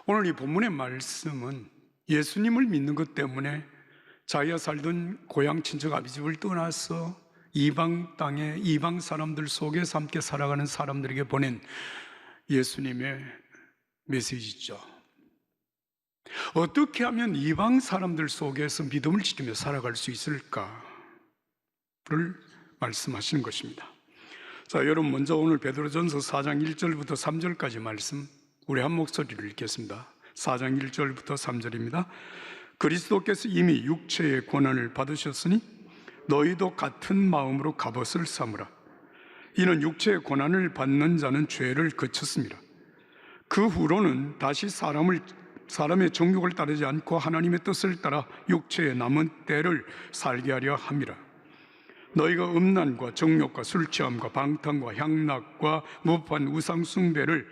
오늘 이 본문의 말씀은 예수님을 믿는 것 때문에 자기가 살던 고향 친척 아비집을 떠나서 이방 땅에 이방 사람들 속에서 함께 살아가는 사람들에게 보낸 예수님의 메시지죠. 어떻게 하면 이방 사람들 속에서 믿음을 지키며 살아갈 수 있을까를 말씀하시는 것입니다. 자, 여러분 먼저 오늘 베드로전서 4장 1절부터 3절까지 말씀 우리 한 목소리를 읽겠습니다. 4장 1절부터 3절입니다. 그리스도께서 이미 육체의 고난을 받으셨으니 너희도 같은 마음으로 갑옷을 삼으라. 이는 육체의 고난을 받는 자는 죄를 그쳤습니다. 그 후로는 다시 사람의 정욕을 따르지 않고 하나님의 뜻을 따라 육체의 남은 때를 살게 하려 함이라. 너희가 음란과 정욕과 술취함과 방탕과 향락과 무판 우상 숭배를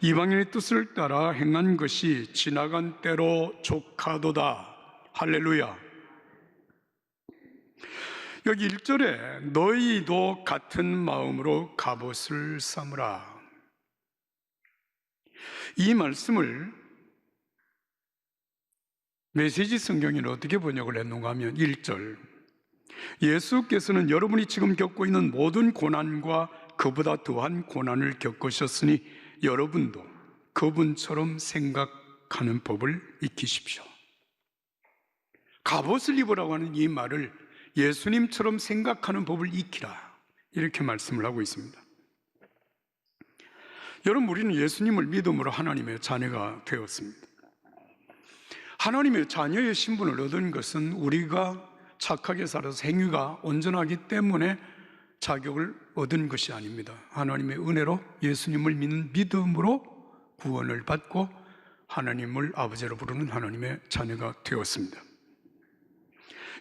이방인의 뜻을 따라 행한 것이 지나간 때로 족하도다. 할렐루야. 여기 1절에 너희도 같은 마음으로 갑옷을 삼으라. 이 말씀을 메시지 성경에는 어떻게 번역을 했는가 하면 1절, 예수께서는 여러분이 지금 겪고 있는 모든 고난과 그보다 더한 고난을 겪으셨으니 여러분도 그분처럼 생각하는 법을 익히십시오. 갑옷을 입으라고 하는 이 말을 예수님처럼 생각하는 법을 익히라, 이렇게 말씀을 하고 있습니다. 여러분, 우리는 예수님을 믿음으로 하나님의 자녀가 되었습니다. 하나님의 자녀의 신분을 얻은 것은 우리가 착하게 살아서 행위가 온전하기 때문에 자격을 얻은 것이 아닙니다. 하나님의 은혜로 예수님을 믿는 믿음으로 구원을 받고 하나님을 아버지로 부르는 하나님의 자녀가 되었습니다.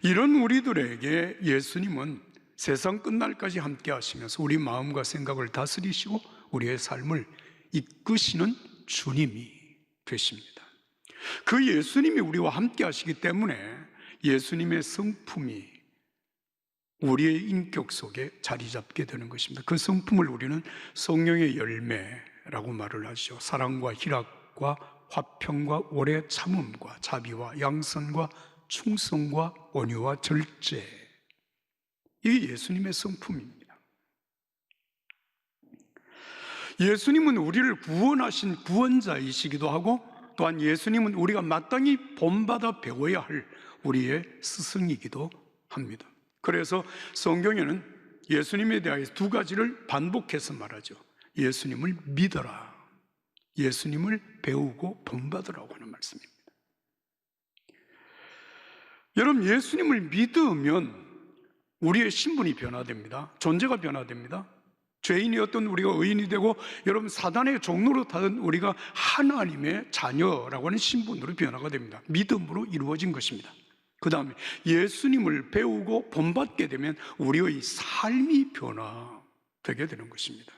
이런 우리들에게 예수님은 세상 끝날까지 함께 하시면서 우리 마음과 생각을 다스리시고 우리의 삶을 이끄시는 주님이 되십니다. 그 예수님이 우리와 함께 하시기 때문에 예수님의 성품이 우리의 인격 속에 자리 잡게 되는 것입니다. 그 성품을 우리는 성령의 열매라고 말을 하죠. 사랑과 희락과 화평과 오래 참음과 자비와 양선과 충성과 온유와 절제, 이게 예수님의 성품입니다. 예수님은 우리를 구원하신 구원자이시기도 하고 또한 예수님은 우리가 마땅히 본받아 배워야 할 우리의 스승이기도 합니다. 그래서 성경에는 예수님에 대해서 두 가지를 반복해서 말하죠. 예수님을 믿어라, 예수님을 배우고 본받으라고 하는 말씀입니다. 여러분, 예수님을 믿으면 우리의 신분이 변화됩니다. 존재가 변화됩니다. 죄인이었던 우리가 의인이 되고, 여러분, 사단의 종로로 타던 우리가 하나님의 자녀라고 하는 신분으로 변화가 됩니다. 믿음으로 이루어진 것입니다. 그 다음에 예수님을 배우고 본받게 되면 우리의 삶이 변화되게 되는 것입니다.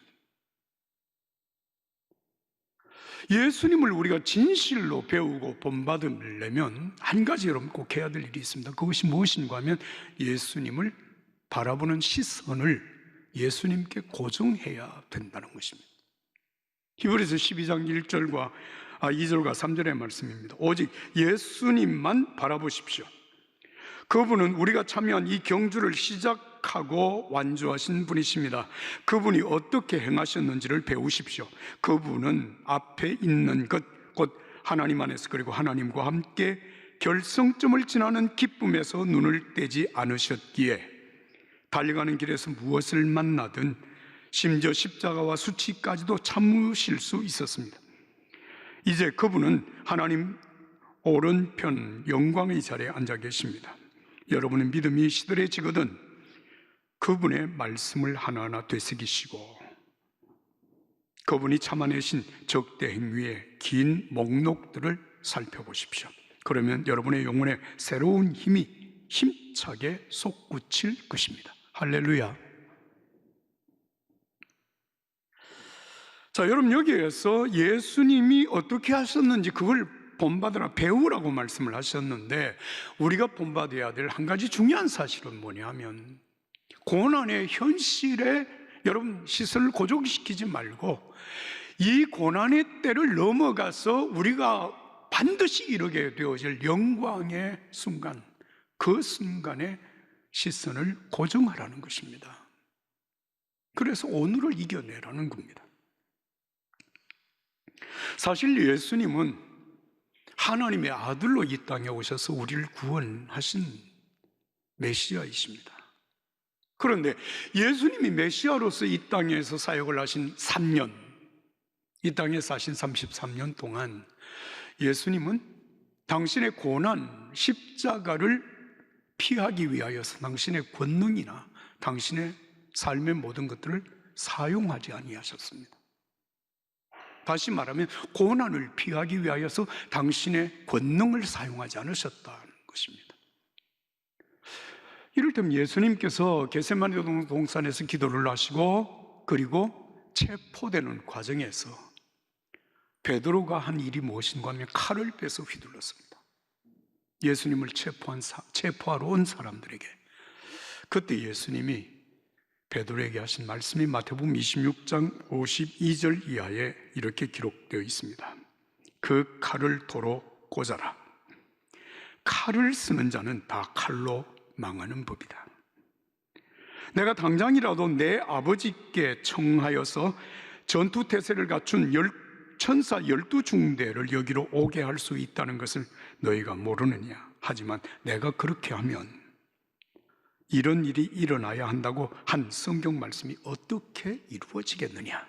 예수님을 우리가 진실로 배우고 본받으려면 한 가지 여러분 꼭 해야 될 일이 있습니다. 그것이 무엇인가 하면 예수님을 바라보는 시선을 예수님께 고정해야 된다는 것입니다. 히브리서 12장 1절과 2절과 3절의 말씀입니다. 오직 예수님만 바라보십시오. 그분은 우리가 참여한 이 경주를 시작하고 완주하신 분이십니다. 그분이 어떻게 행하셨는지를 배우십시오. 그분은 앞에 있는 것, 곧 하나님 안에서 그리고 하나님과 함께 결성점을 지나는 기쁨에서 눈을 떼지 않으셨기에 달려가는 길에서 무엇을 만나든 심지어 십자가와 수치까지도 참으실 수 있었습니다. 이제 그분은 하나님 오른편 영광의 자리에 앉아 계십니다. 여러분의 믿음이 시들해지거든 그분의 말씀을 하나하나 되새기시고 그분이 참아내신 적대 행위의 긴 목록들을 살펴보십시오. 그러면 여러분의 영혼에 새로운 힘이 힘차게 솟구칠 것입니다. 할렐루야. 자, 여러분, 여기에서 예수님이 어떻게 하셨는지 그걸 본받으라, 배우라고 말씀을 하셨는데, 우리가 본받아야 될 한 가지 중요한 사실은 뭐냐면, 고난의 현실에 여러분 시선을 고정시키지 말고 이 고난의 때를 넘어가서 우리가 반드시 이루게 되어질 영광의 순간, 그 순간에 시선을 고정하라는 것입니다. 그래서 오늘을 이겨내라는 겁니다. 사실 예수님은 하나님의 아들로 이 땅에 오셔서 우리를 구원하신 메시아이십니다. 그런데 예수님이 메시아로서 이 땅에서 사역을 하신 3년, 이 땅에 사신 33년 동안 예수님은 당신의 고난, 십자가를 피하기 위하여서 당신의 권능이나 당신의 삶의 모든 것들을 사용하지 아니하셨습니다. 다시 말하면 고난을 피하기 위하여서 당신의 권능을 사용하지 않으셨다는 것입니다. 이를테면 예수님께서 겟세마네 동산에서 기도를 하시고 그리고 체포되는 과정에서 베드로가 한 일이 무엇인가 하면 칼을 빼서 휘둘렀습니다. 예수님을 체포하러 온 사람들에게. 그때 예수님이 베드로에게 하신 말씀이 마태복음 26장 52절 이하에 이렇게 기록되어 있습니다. 그 칼을 도로 꽂아라. 칼을 쓰는 자는 다 칼로 망하는 법이다. 내가 당장이라도 내 아버지께 청하여서 전투태세를 갖춘 천사 12중대를 여기로 오게 할 수 있다는 것을 너희가 모르느냐. 하지만 내가 그렇게 하면 이런 일이 일어나야 한다고 한 성경 말씀이 어떻게 이루어지겠느냐?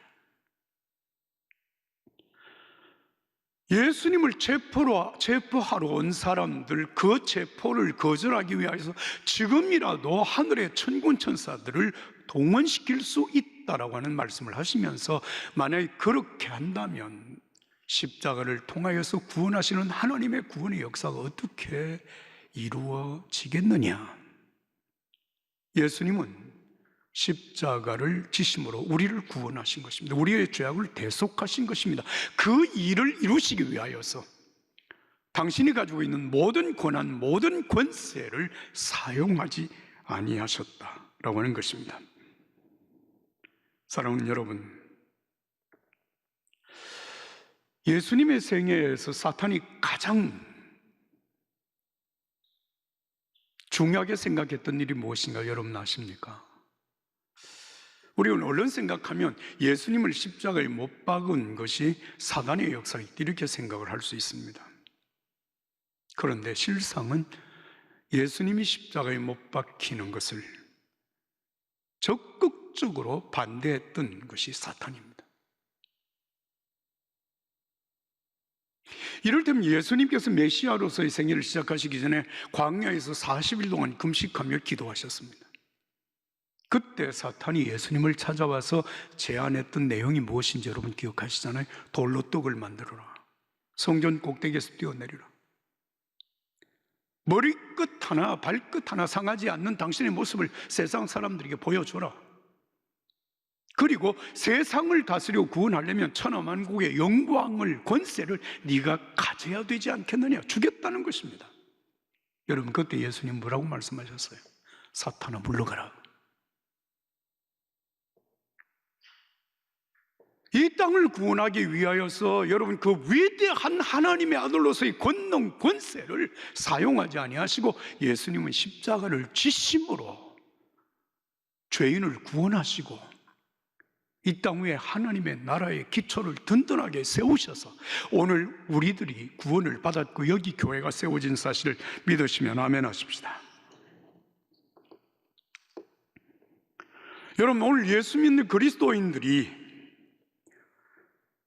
예수님을 체포하러 온 사람들, 그 체포를 거절하기 위해서 지금이라도 하늘의 천군 천사들을 동원시킬 수 있다라고 하는 말씀을 하시면서 만약에 그렇게 한다면 십자가를 통하여서 구원하시는 하나님의 구원의 역사가 어떻게 이루어지겠느냐? 예수님은 십자가를 지심으로 우리를 구원하신 것입니다. 우리의 죄악을 대속하신 것입니다. 그 일을 이루시기 위하여서 당신이 가지고 있는 모든 권한, 모든 권세를 사용하지 아니하셨다라고 하는 것입니다. 사랑하는 여러분, 예수님의 생애에서 사탄이 가장 중요하게 생각했던 일이 무엇인가 여러분 아십니까? 우리는 얼른 생각하면 예수님을 십자가에 못 박은 것이 사단의 역사이다 이렇게 생각을 할 수 있습니다. 그런데 실상은 예수님이 십자가에 못 박히는 것을 적극적으로 반대했던 것이 사탄입니다. 이를테면 예수님께서 메시아로서의 생애를 시작하시기 전에 광야에서 40일 동안 금식하며 기도하셨습니다. 그때 사탄이 예수님을 찾아와서 제안했던 내용이 무엇인지 여러분 기억하시잖아요. 돌로 떡을 만들어라. 성전 꼭대기에서 뛰어내리라. 머리끝 하나 발끝 하나 상하지 않는 당신의 모습을 세상 사람들에게 보여줘라. 그리고 세상을 다스려 구원하려면 천하만국의 영광을, 권세를 네가 가져야 되지 않겠느냐, 주겠다는 것입니다. 여러분 그때 예수님 뭐라고 말씀하셨어요? 사탄아 물러가라. 이 땅을 구원하기 위하여서 여러분 그 위대한 하나님의 아들로서의 권능, 권세를 사용하지 아니하시고 예수님은 십자가를 지심으로 죄인을 구원하시고 이 땅 위에 하나님의 나라의 기초를 든든하게 세우셔서 오늘 우리들이 구원을 받았고 여기 교회가 세워진 사실을 믿으시면 아멘 하십시다. 여러분 오늘 예수 믿는 그리스도인들이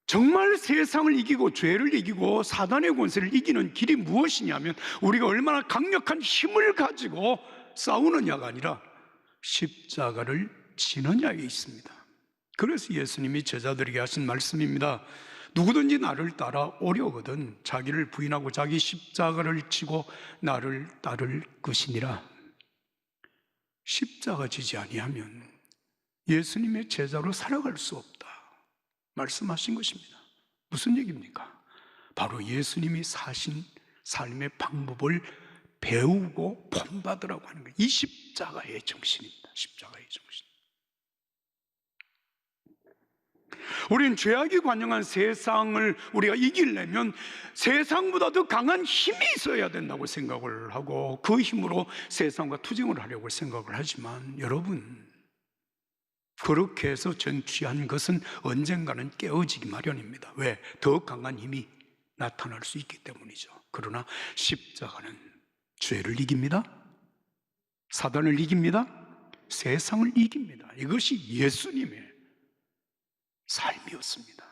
정말 세상을 이기고 죄를 이기고 사단의 권세를 이기는 길이 무엇이냐면 우리가 얼마나 강력한 힘을 가지고 싸우느냐가 아니라 십자가를 지느냐에 있습니다. 그래서 예수님이 제자들에게 하신 말씀입니다. 누구든지 나를 따라 오려거든 자기를 부인하고 자기 십자가를 지고 나를 따를 것이니라. 십자가 지지 아니하면 예수님의 제자로 살아갈 수 없다 말씀하신 것입니다. 무슨 얘기입니까? 바로 예수님이 사신 삶의 방법을 배우고 본받으라고 하는 거예요. 이 십자가의 정신입니다. 십자가의 정신. 우리는 죄악이 관영한 세상을 우리가 이기려면 세상보다 더 강한 힘이 있어야 된다고 생각을 하고 그 힘으로 세상과 투쟁을 하려고 생각을 하지만 여러분, 그렇게 해서 전취한 것은 언젠가는 깨어지기 마련입니다. 왜? 더 강한 힘이 나타날 수 있기 때문이죠. 그러나 십자가는 죄를 이깁니다. 사단을 이깁니다. 세상을 이깁니다. 이것이 예수님의 삶이었습니다.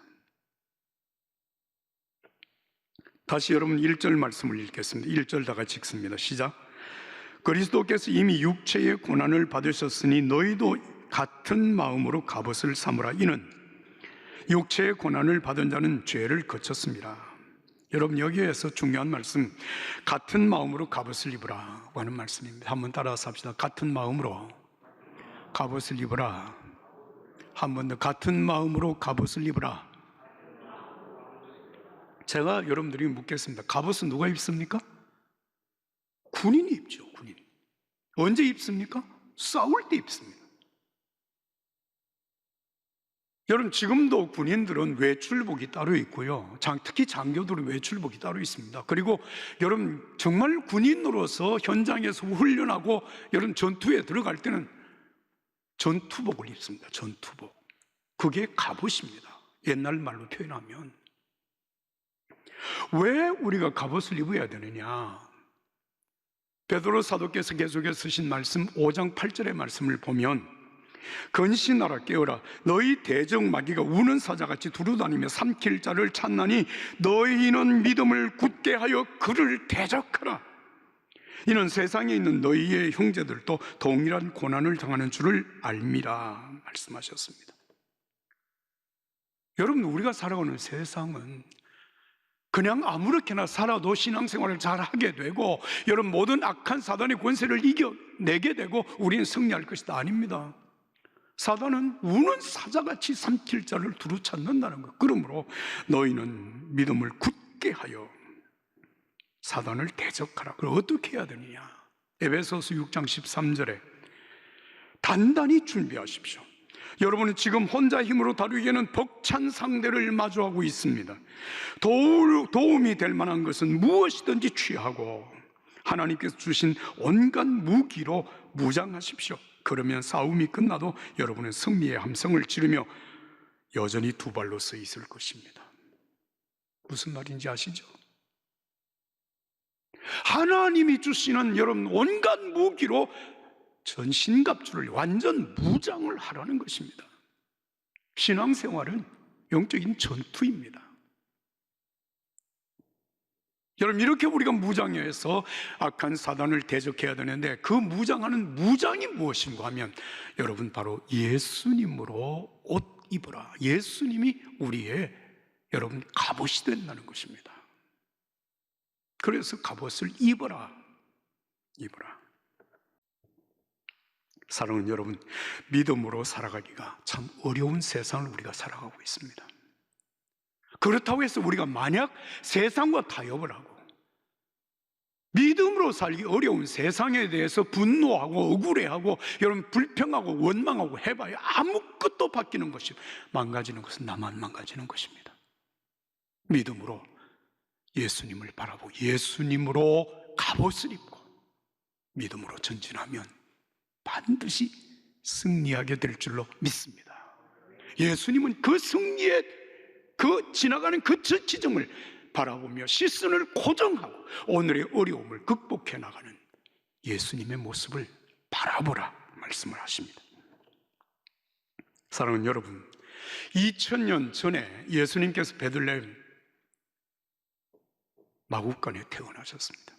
다시 여러분 1절 말씀을 읽겠습니다. 1절 다 같이 읽습니다. 시작. 그리스도께서 이미 육체의 고난을 받으셨으니 너희도 같은 마음으로 갑옷을 삼으라. 이는 육체의 고난을 받은 자는 죄를 거쳤습니다. 여러분, 여기에서 중요한 말씀, 같은 마음으로 갑옷을 입으라고 하는 말씀입니다. 한번 따라서 합시다. 같은 마음으로 갑옷을 입으라. 한 번 더, 같은 마음으로 갑옷을 입으라. 제가 여러분들이 묻겠습니다. 갑옷은 누가 입습니까? 군인이 입죠. 군인. 언제 입습니까? 싸울 때 입습니다. 여러분, 지금도 군인들은 외출복이 따로 있고요, 특히 장교들은 외출복이 따로 있습니다. 그리고 여러분, 정말 군인으로서 현장에서 훈련하고 여러분 전투에 들어갈 때는 전투복을 입습니다. 전투복. 그게 갑옷입니다. 옛날 말로 표현하면. 왜 우리가 갑옷을 입어야 되느냐? 베드로 사도께서 계속해서 쓰신 말씀 5장 8절의 말씀을 보면, 근신하라, 깨어라. 너희 대적 마귀가 우는 사자같이 두루다니며 삼킬 자를 찾나니 너희는 믿음을 굳게 하여 그를 대적하라. 이는 세상에 있는 너희의 형제들도 동일한 고난을 당하는 줄을 알미라 말씀하셨습니다. 여러분, 우리가 살아가는 세상은 그냥 아무렇게나 살아도 신앙생활을 잘 하게 되고 여러분, 모든 악한 사단의 권세를 이겨내게 되고 우리는 승리할 것이다. 아닙니다. 사단은 우는 사자같이 삼킬 자를 두루 찾는다는 것. 그러므로 너희는 믿음을 굳게 하여 사단을 대적하라. 그럼 어떻게 해야 되느냐? 에베소서 6장 13절에 단단히 준비하십시오. 여러분은 지금 혼자 힘으로 다루기에는 벅찬 상대를 마주하고 있습니다. 도움이 될 만한 것은 무엇이든지 취하고 하나님께서 주신 온갖 무기로 무장하십시오. 그러면 싸움이 끝나도 여러분은 승리의 함성을 지르며 여전히 두 발로 서 있을 것입니다. 무슨 말인지 아시죠? 하나님이 주시는 여러분 온갖 무기로 전신갑주를 완전 무장을 하라는 것입니다. 신앙생활은 영적인 전투입니다. 여러분, 이렇게 우리가 무장해서 악한 사단을 대적해야 되는데 그 무장하는 무장이 무엇인가 하면 여러분, 바로 예수님으로 옷 입어라. 예수님이 우리의 여러분 갑옷이 된다는 것입니다. 그래서 갑옷을 입어라. 입어라. 사랑하는 여러분, 믿음으로 살아가기가 참 어려운 세상을 우리가 살아가고 있습니다. 그렇다고 해서 우리가 만약 세상과 타협을 하고 믿음으로 살기 어려운 세상에 대해서 분노하고 억울해하고 여러분 불평하고 원망하고 해봐야 아무것도 바뀌는 것이, 망가지는 것은 나만 망가지는 것입니다. 믿음으로 예수님을 바라보고 예수님으로 갑옷을 입고 믿음으로 전진하면 반드시 승리하게 될 줄로 믿습니다. 예수님은 그 승리의 지나가는 그 지점을 바라보며 시선을 고정하고 오늘의 어려움을 극복해 나가는 예수님의 모습을 바라보라 말씀을 하십니다. 사랑하는 여러분, 2000년 전에 예수님께서 베들레헴 마구간에 태어나셨습니다.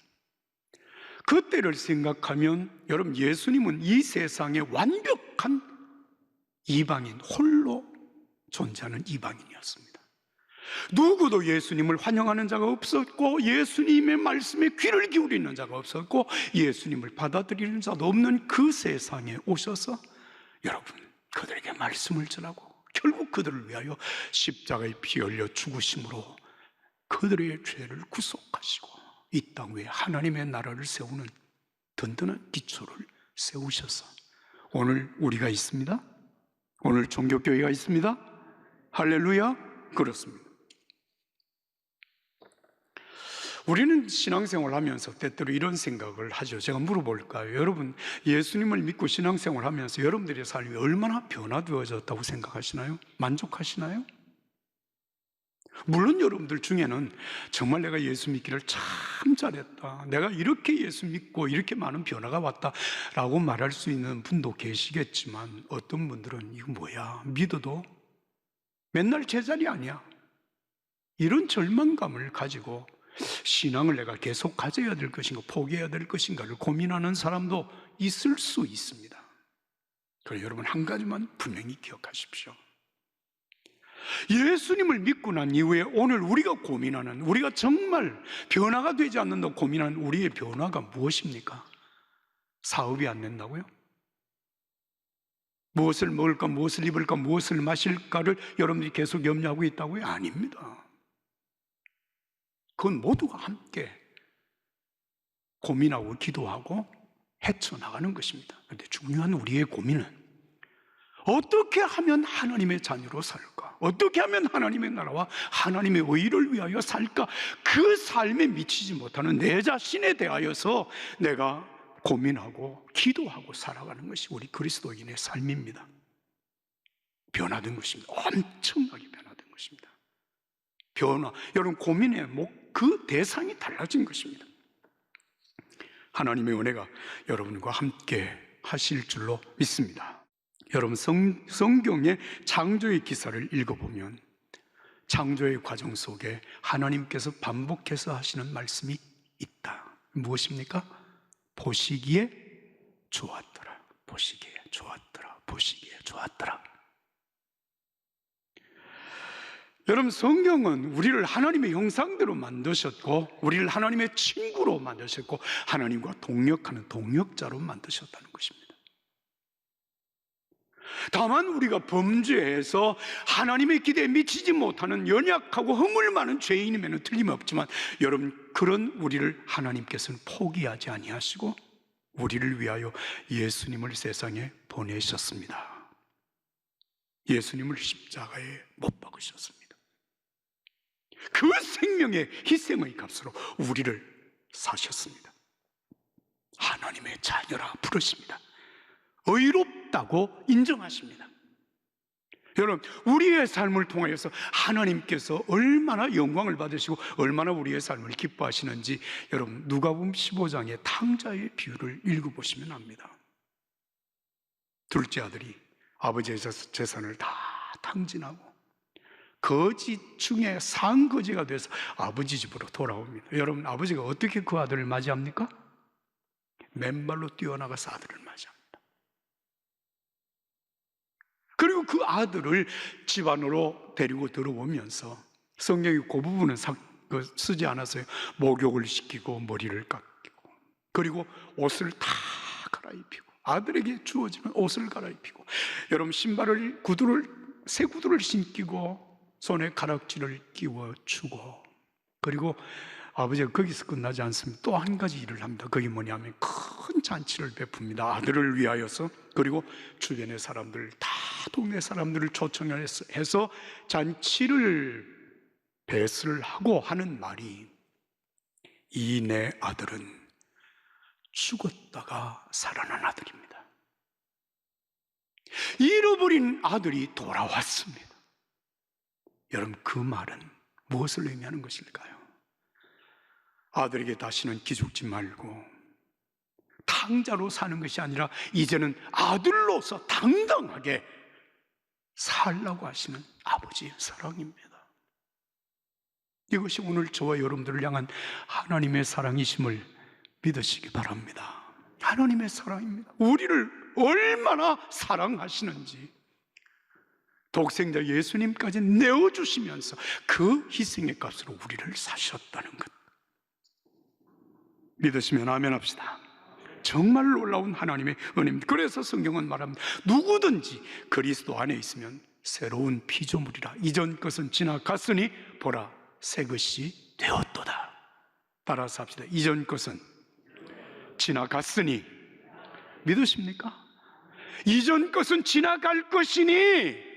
그때를 생각하면 여러분, 예수님은 이 세상에 완벽한 이방인, 홀로 존재하는 이방인이었습니다. 누구도 예수님을 환영하는 자가 없었고 예수님의 말씀에 귀를 기울이는 자가 없었고 예수님을 받아들이는 자도 없는 그 세상에 오셔서 여러분, 그들에게 말씀을 전하고 결국 그들을 위하여 십자가에 피 흘려 죽으심으로 그들의 죄를 구속하시고 이 땅 위에 하나님의 나라를 세우는 든든한 기초를 세우셔서 오늘 우리가 있습니다. 오늘 종교교회가 있습니다. 할렐루야? 그렇습니다. 우리는 신앙생활 하면서 때때로 이런 생각을 하죠. 제가 물어볼까요? 여러분, 예수님을 믿고 신앙생활 하면서 여러분들의 삶이 얼마나 변화되어졌다고 생각하시나요? 만족하시나요? 물론 여러분들 중에는 정말 내가 예수 믿기를 참 잘했다, 내가 이렇게 예수 믿고 이렇게 많은 변화가 왔다라고 말할 수 있는 분도 계시겠지만, 어떤 분들은 이거 뭐야, 믿어도 맨날 제자리 아니야, 이런 절망감을 가지고 신앙을 내가 계속 가져야 될 것인가 포기해야 될 것인가를 고민하는 사람도 있을 수 있습니다. 그래서 여러분, 한 가지만 분명히 기억하십시오. 예수님을 믿고 난 이후에 오늘 우리가 고민하는, 우리가 정말 변화가 되지 않는다고 고민하는 우리의 변화가 무엇입니까? 사업이 안 된다고요? 무엇을 먹을까, 무엇을 입을까, 무엇을 마실까를 여러분들이 계속 염려하고 있다고요? 아닙니다. 그건 모두가 함께 고민하고 기도하고 헤쳐나가는 것입니다. 그런데 중요한 우리의 고민은 어떻게 하면 하나님의 자녀로 살까? 어떻게 하면 하나님의 나라와 하나님의 의를 위하여 살까? 그 삶에 미치지 못하는 내 자신에 대하여서 내가 고민하고 기도하고 살아가는 것이 우리 그리스도인의 삶입니다. 변화된 것입니다. 엄청나게 변화된 것입니다. 변화, 여러분, 고민의 그 대상이 달라진 것입니다. 하나님의 은혜가 여러분과 함께 하실 줄로 믿습니다. 여러분, 성경의 창조의 기사를 읽어보면 창조의 과정 속에 하나님께서 반복해서 하시는 말씀이 있다. 무엇입니까? 보시기에 좋았더라, 보시기에 좋았더라, 보시기에 좋았더라. 여러분, 성경은 우리를 하나님의 형상대로 만드셨고, 우리를 하나님의 친구로 만드셨고, 하나님과 동역하는 동역자로 만드셨다는 것입니다. 다만 우리가 범죄해서 하나님의 기대에 미치지 못하는 연약하고 허물 많은 죄인임에는 틀림없지만, 여러분, 그런 우리를 하나님께서는 포기하지 아니하시고 우리를 위하여 예수님을 세상에 보내셨습니다. 예수님을 십자가에 못 박으셨습니다. 그 생명의 희생의 값으로 우리를 사셨습니다. 하나님의 자녀라 부르십니다. 의롭다고 인정하십니다. 여러분, 우리의 삶을 통하여서 하나님께서 얼마나 영광을 받으시고 얼마나 우리의 삶을 기뻐하시는지, 여러분, 누가복음 15장의 탕자의 비유를 읽어보시면 압니다. 둘째 아들이 아버지의 재산을 다 탕진하고 거지 중에 상거지가 돼서 아버지 집으로 돌아옵니다. 여러분, 아버지가 어떻게 그 아들을 맞이합니까? 맨발로 뛰어나가서 아들을 맞이합니다. 그리고 그 아들을 집 안으로 데리고 들어오면서 성경이 그 부분은 쓰지 않았어요. 목욕을 시키고 머리를 깎이고 그리고 옷을 다 갈아입히고, 아들에게 주어지는 옷을 갈아입히고, 여러분, 신발을 새 구두를 신기고 손에 가락지를 끼워주고, 그리고 아버지가 거기서 끝나지 않습니다. 또 한 가지 일을 합니다. 그게 뭐냐면 큰 잔치를 베풉니다. 아들을 위하여서. 그리고 주변의 사람들, 다 동네 사람들을 초청해서 잔치를 배설을 하고 하는 말이, 이 내 아들은 죽었다가 살아난 아들입니다. 잃어버린 아들이 돌아왔습니다. 여러분, 그 말은 무엇을 의미하는 것일까요? 아들에게 다시는 기죽지 말고 탕자로 사는 것이 아니라 이제는 아들로서 당당하게 살라고 하시는 아버지의 사랑입니다. 이것이 오늘 저와 여러분들을 향한 하나님의 사랑이심을 믿으시기 바랍니다. 하나님의 사랑입니다. 우리를 얼마나 사랑하시는지 독생자 예수님까지 내어주시면서 그 희생의 값으로 우리를 사셨다는 것, 믿으시면 아멘 합시다. 정말 놀라운 하나님의 은혜입니다. 그래서 성경은 말합니다. 누구든지 그리스도 안에 있으면 새로운 피조물이라. 이전 것은 지나갔으니 보라, 새 것이 되었도다. 따라서 합시다. 이전 것은 지나갔으니, 믿으십니까? 이전 것은 지나갈 것이니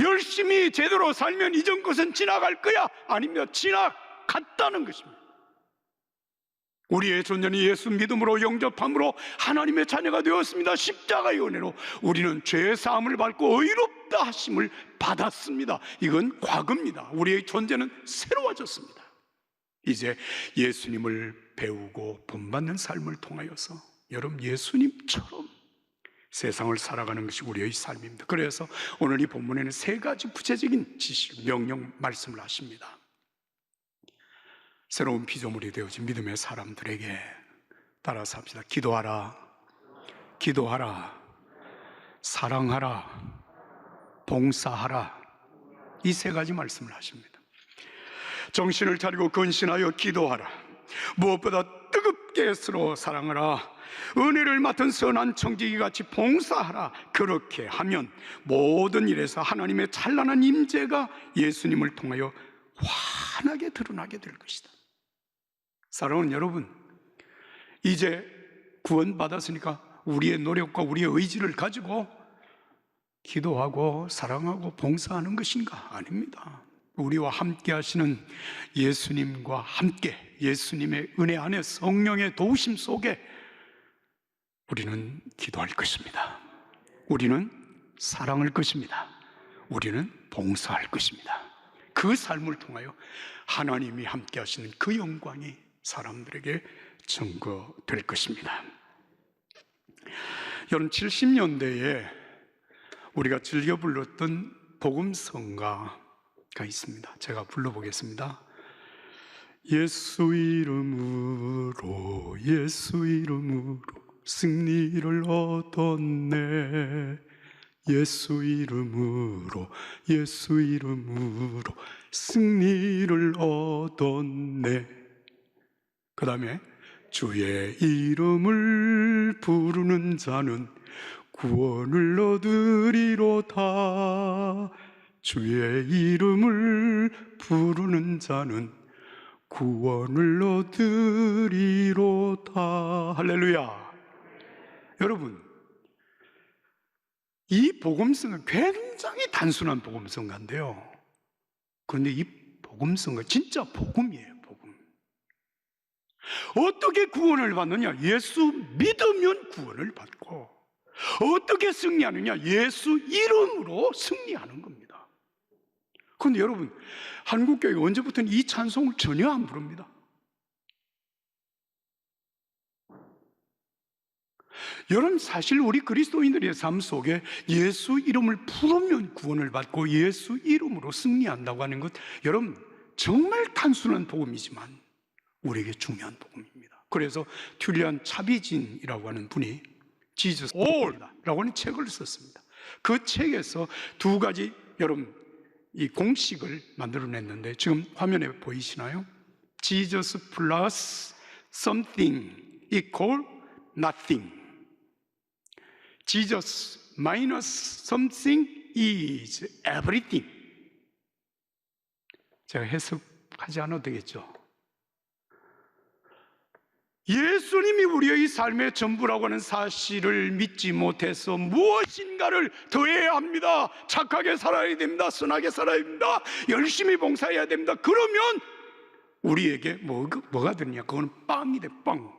열심히 제대로 살면 이전 것은 지나갈 거야, 아니면 지나갔다는 것입니다. 우리의 존재는 예수 믿음으로 영접함으로 하나님의 자녀가 되었습니다. 십자가의 은혜로 우리는 죄의 사함을 받고 의롭다 하심을 받았습니다. 이건 과거입니다. 우리의 존재는 새로워졌습니다. 이제 예수님을 배우고 본받는 삶을 통하여서 여러분 예수님처럼 세상을 살아가는 것이 우리의 삶입니다. 그래서 오늘 이 본문에는 세 가지 구체적인 지시, 명령 말씀을 하십니다. 새로운 피조물이 되어진 믿음의 사람들에게 따라서 합시다. 기도하라, 기도하라, 사랑하라, 봉사하라. 이 세 가지 말씀을 하십니다. 정신을 차리고 근신하여 기도하라. 무엇보다 뜨겁게 서로 사랑하라. 은혜를 맡은 선한 청지기같이 봉사하라. 그렇게 하면 모든 일에서 하나님의 찬란한 임재가 예수님을 통하여 환하게 드러나게 될 것이다. 사랑하는 여러분, 이제 구원받았으니까 우리의 노력과 우리의 의지를 가지고 기도하고 사랑하고 봉사하는 것인가? 아닙니다. 우리와 함께 하시는 예수님과 함께 예수님의 은혜 안에 성령의 도우심 속에 우리는 기도할 것입니다. 우리는 사랑할 것입니다. 우리는 봉사할 것입니다. 그 삶을 통하여 하나님이 함께 하시는 그 영광이 사람들에게 증거될 것입니다. 여러분, 70년대에 우리가 즐겨 불렀던 복음성가가 있습니다. 제가 불러보겠습니다. 예수 이름으로 예수 이름으로 승리를 얻었네. 예수 이름으로 예수 이름으로 승리를 얻었네. 그 다음에 주의 이름을 부르는 자는 구원을 얻으리로다. 주의 이름을 부르는 자는 구원을 얻으리로다. 할렐루야. 여러분, 이 복음성은 굉장히 단순한 복음성가인데요, 그런데 이 복음성가 진짜 복음이에요. 복음. 어떻게 구원을 받느냐? 예수 믿으면 구원을 받고, 어떻게 승리하느냐? 예수 이름으로 승리하는 겁니다. 그런데 여러분, 한국교회가 언제부터는 이 찬송을 전혀 안 부릅니다. 여러분, 사실 우리 그리스도인들의 삶 속에 예수 이름을 부르면 구원을 받고 예수 이름으로 승리한다고 하는 것, 여러분 정말 단순한 복음이지만 우리에게 중요한 복음입니다. 그래서 튜리안 차비진이라고 하는 분이 Jesus All라고 하는 책을 썼습니다. 그 책에서 두 가지 여러분 이 공식을 만들어냈는데, 지금 화면에 보이시나요? Jesus plus something equal nothing. Jesus minus something is everything. 제가 해석하지 않아도 되겠죠? 예수님이 우리의 삶의 전부라고 하는 사실을 믿지 못해서 무엇인가를 더해야 합니다. 착하게 살아야 됩니다. 선하게 살아야 됩니다. 열심히 봉사해야 됩니다. 그러면 우리에게 뭐가 되느냐? 그건 빵이 돼. 빵.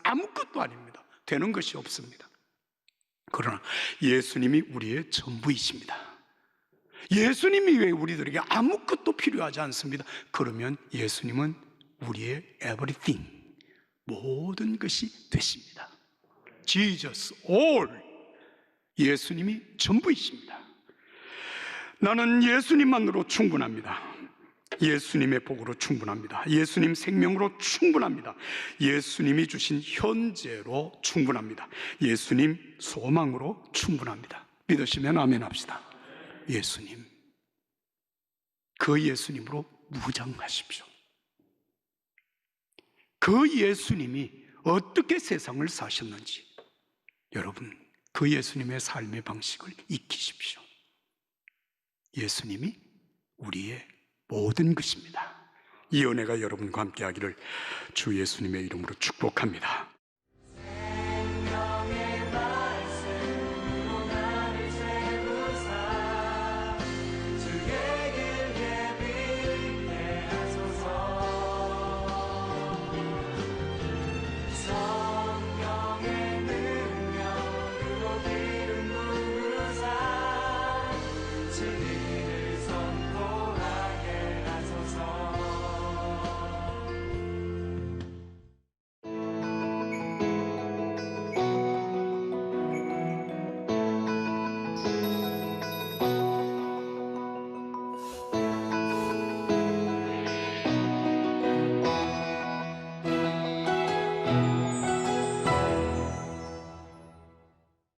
아무것도 아닙니다. 되는 것이 없습니다. 그러나 예수님이 우리의 전부이십니다. 예수님이 왜 우리들에게 아무것도 필요하지 않습니다. 그러면 예수님은 우리의 everything, 모든 것이 되십니다. Jesus all, 예수님이 전부이십니다. 나는 예수님만으로 충분합니다. 예수님의 복으로 충분합니다. 예수님 생명으로 충분합니다. 예수님이 주신 현재로 충분합니다. 예수님 소망으로 충분합니다. 믿으시면 아멘 합시다. 예수님, 그 예수님으로 무장하십시오. 그 예수님이 어떻게 세상을 사셨는지 여러분 그 예수님의 삶의 방식을 익히십시오. 예수님이 우리의 모든 것입니다. 이 은혜가 여러분과 함께 하기를 주 예수님의 이름으로 축복합니다.